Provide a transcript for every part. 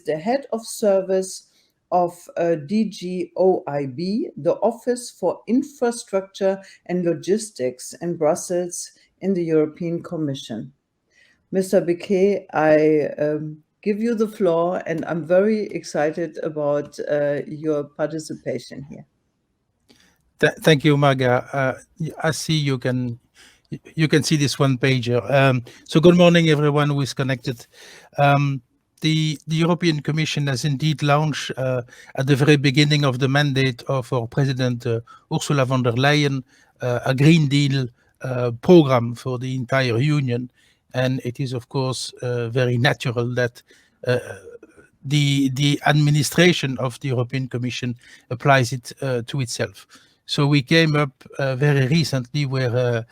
the head of service of DGOIB, the Office for Infrastructure and Logistics in Brussels in the European Commission. Mr. Becquet, I give you the floor, and I'm very excited about your participation here. Thank you, Marga. I see you can see this one pager. So good morning, everyone who is connected. The European Commission has indeed launched at the very beginning of the mandate of our President Ursula von der Leyen a Green Deal program for the entire Union, and it is of course very natural that the administration of the European Commission applies it to itself. So we came up very recently with a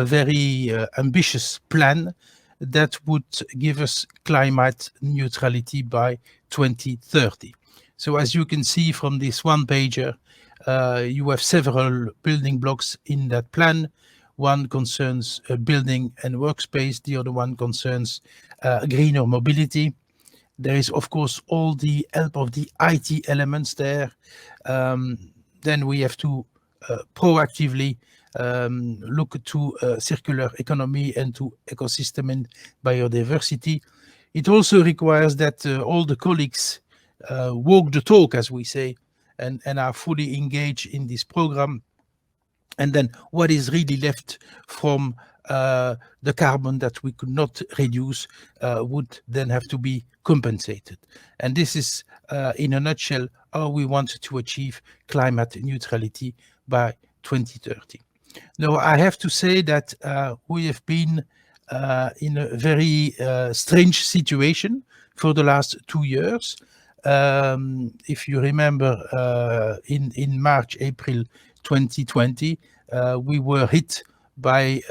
very ambitious plan that would give us climate neutrality by 2030. So as you can see from this one pager, you have several building blocks in that plan. One concerns building and workspace, the other one concerns greener mobility. There is, of course, all the help of the IT elements there. Then we have to proactively look to circular economy and to ecosystem and biodiversity. It also requires that all the colleagues walk the talk, as we say, and are fully engaged in this program. And then what is really left from the carbon that we could not reduce would then have to be compensated. And this is, in a nutshell, how we want to achieve climate neutrality by 2030. Now, I have to say that we have been in a very strange situation for the last 2 years. If you remember, in March, April 2020, we were hit by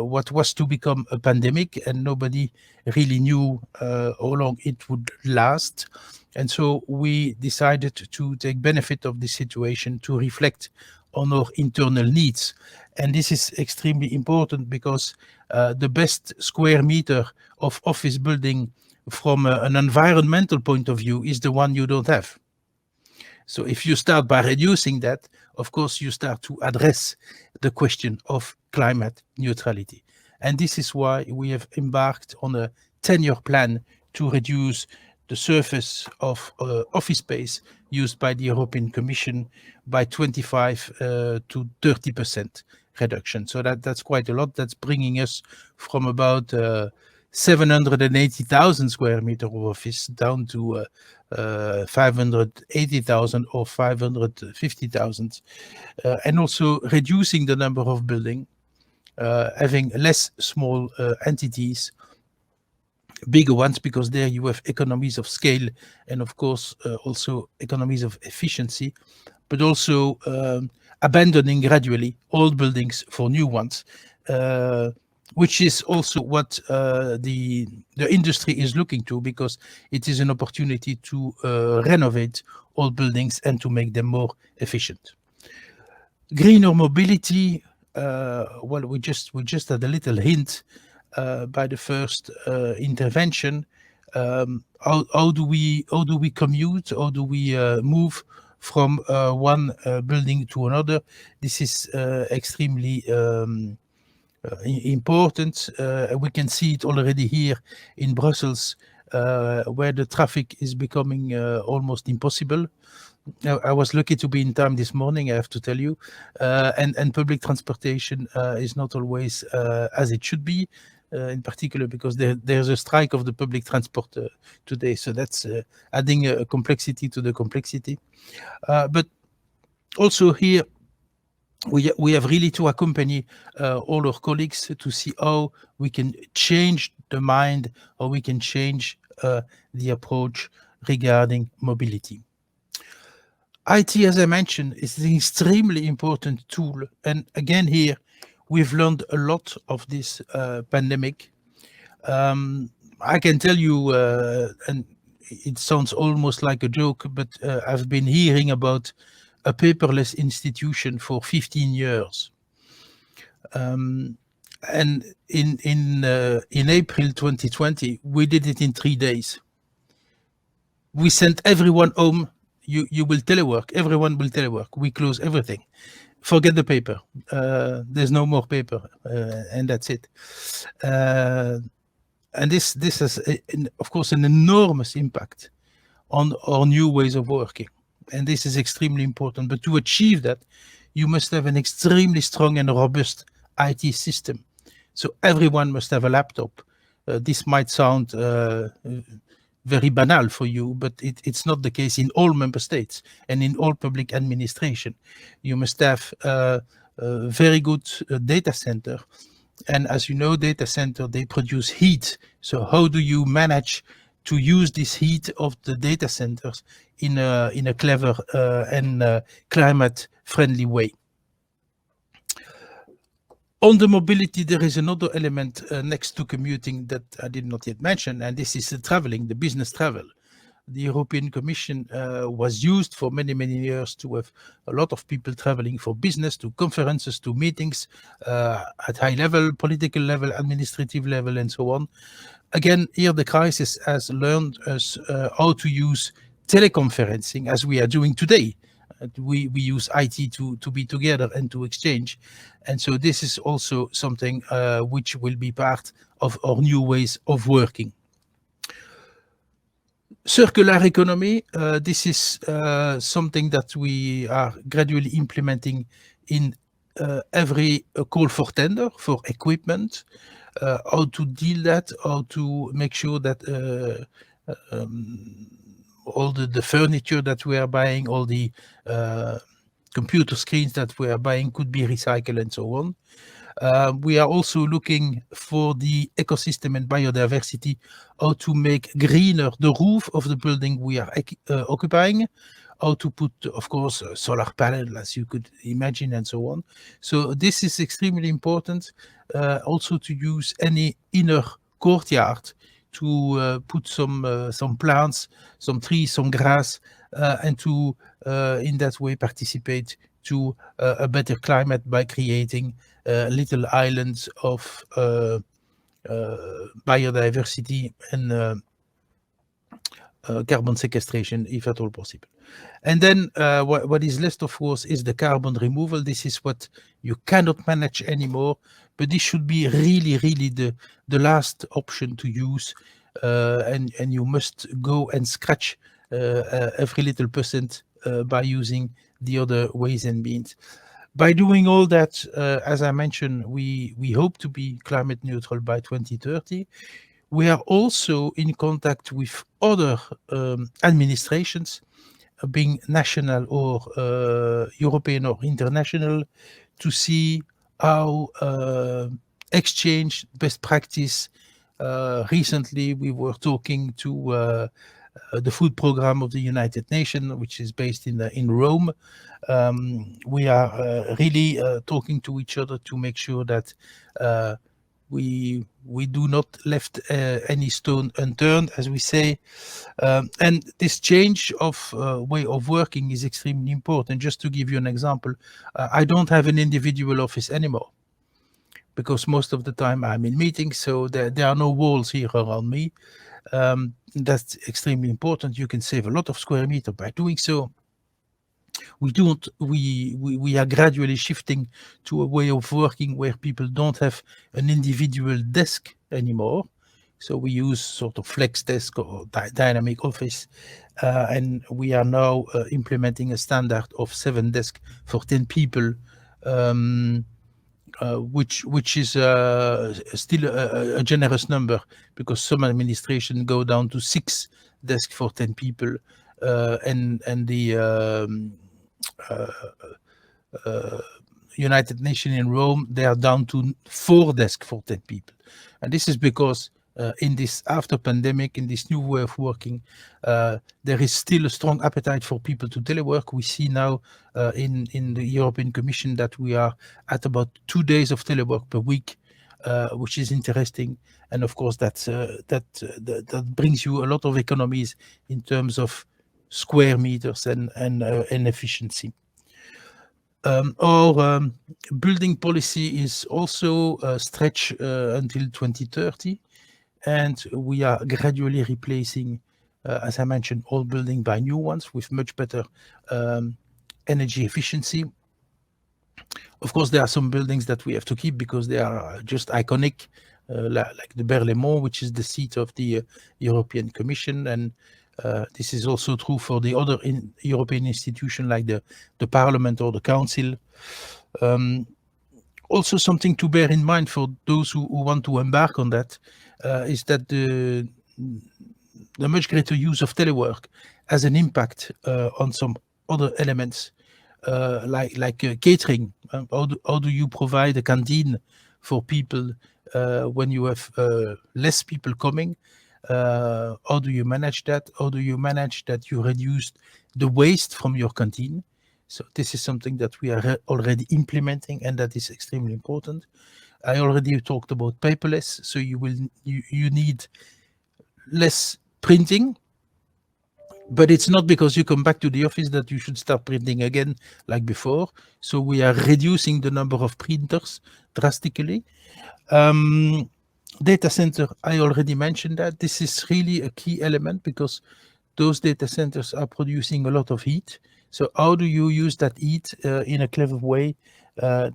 what was to become a pandemic, and nobody really knew how long it would last. And so we decided to take benefit of this situation to reflect on our internal needs. And this is extremely important because the best square meter of office building from an environmental point of view is the one you don't have. So if you start by reducing that, of course, you start to address the question of climate neutrality. And this is why we have embarked on a 10-year plan to reduce the surface of office space used by the European Commission by 25 to 30% reduction. So that's quite a lot. That's bringing us from about 780,000 square meter of office down to 580,000 or 550,000, and also reducing the number of buildings, having less small entities, bigger ones, because there you have economies of scale and of course also economies of efficiency, but also abandoning gradually old buildings for new ones, which is also what the industry is looking to, because it is an opportunity to renovate old buildings and to make them more efficient. Greener mobility, well, we just had a little hint by the first intervention. How do we commute? How do we move from one building to another? This is extremely important. We can see it already here in Brussels, where the traffic is becoming almost impossible. I was lucky to be in time this morning, I have to tell you, and public transportation is not always as it should be, in particular because there's a strike of the public transport today, so that's adding a complexity to the complexity. But also here, we have really to accompany all our colleagues to see how we can change the mind, or we can change the approach regarding mobility. IT, as I mentioned, is an extremely important tool. And again, here, we've learned a lot of this pandemic. I can tell you, and it sounds almost like a joke, but I've been hearing about a paperless institution for 15 years. And in April 2020, we did it in 3 days. We send everyone home. You will telework. Everyone will telework. We close everything. Forget the paper. There's no more paper, and that's it. Uh, and this has, of course, an enormous impact on our new ways of working, and this is extremely important. But to achieve that, you must have an extremely strong and robust IT system. So everyone must have a laptop. This might sound very banal for you, but it's not the case in all member states and in all public administration. You must have a very good data center. And as you know, data center, they produce heat. So how do you manage to use this heat of the data centers in a clever and climate friendly way? On the mobility, there is another element next to commuting that I did not yet mention, and this is the traveling, the business travel. The European Commission was used for many, many years to have a lot of people traveling for business, to conferences, to meetings at high level, political level, administrative level, and so on. Again, here the crisis has learned us how to use teleconferencing as we are doing today. We use IT to be together and to exchange. And so this is also something which will be part of our new ways of working. Circular economy, this is something that we are gradually implementing in every call for tender for equipment, how to deal that, how to make sure that all the furniture that we are buying, all the computer screens that we are buying could be recycled and so on. We are also looking for the ecosystem and biodiversity, how to make greener the roof of the building we are occupying, how to put, of course, solar panel, as you could imagine, and so on. So this is extremely important. Also to use any inner courtyard to put some plants, some trees, some grass, and to in that way participate to a better climate by creating little islands of biodiversity and carbon sequestration, if at all possible. And then what is left, of course, is the carbon removal. This is what you cannot manage anymore, but this should be really, really the last option to use. And you must go and scratch every little percent by using the other ways and means. By doing all that, as I mentioned, we hope to be climate neutral by 2030. We are also in contact with other administrations, being national or European or international, to see how exchange best practice. Recently, we were talking to the food program of the United Nations, which is based in Rome. We are really talking to each other to make sure that we do not left any stone unturned, as we say. And this change of way of working is extremely important. Just to give you an example, I don't have an individual office anymore, because most of the time I'm in meetings, so there are no walls here around me. That's extremely important. You can save a lot of square meter by doing so. We are gradually shifting to a way of working where people don't have an individual desk anymore. So we use sort of flex desk or dynamic office, and we are now implementing a standard of 7 desks for 10 people, which is still a generous number, because some administration go down to 6 desks for 10 people, and the United Nations in Rome, they are down to 4 desks for 10 people. And this is because in this after pandemic, in this new way of working, there is still a strong appetite for people to telework. We see now in the European Commission that we are at about 2 days of telework per week, which is interesting. And of course, that brings you a lot of economies in terms of square meters and efficiency. Our building policy is also stretched until 2030, and we are gradually replacing as I mentioned, old building by new ones with much better um, energy efficiency. Of course, there are some buildings that we have to keep because they are just iconic, like the Berlaymont, which is the seat of the European Commission, and this is also true for the other European institutions like the Parliament or the Council. Um, Also, something to bear in mind for those who want to embark on that is that the much greater use of telework has an impact on some other elements like catering. How do you provide a canteen for people when you have less people coming? How do you manage that? How do you manage that you reduce the waste from your canteen? So this is something that we are already implementing, and that is extremely important. I already talked about paperless, so you need less printing, but it's not because you come back to the office that you should start printing again like before. So we are reducing the number of printers drastically. Um, Data center, I already mentioned that. This is really a key element because those data centers are producing a lot of heat. So how do you use that heat in a clever way?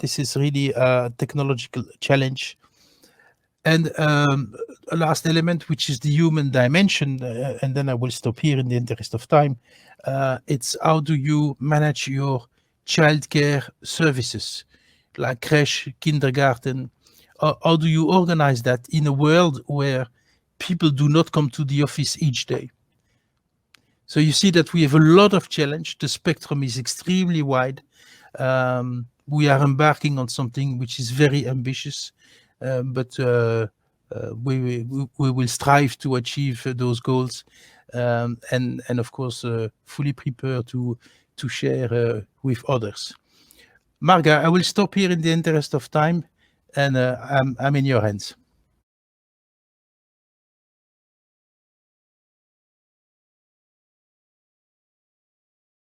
This is really a technological challenge. And a last element, which is the human dimension, and then I will stop here in the interest of time. It's how do you manage your childcare services, like creche, kindergarten? How do you organize that in a world where people do not come to the office each day? So you see that we have a lot of challenge. The spectrum is extremely wide. We are embarking on something which is very ambitious, but we will strive to achieve those goals, and of course fully prepare to share with others. Marga, I will stop here in the interest of time, and I'm in your hands.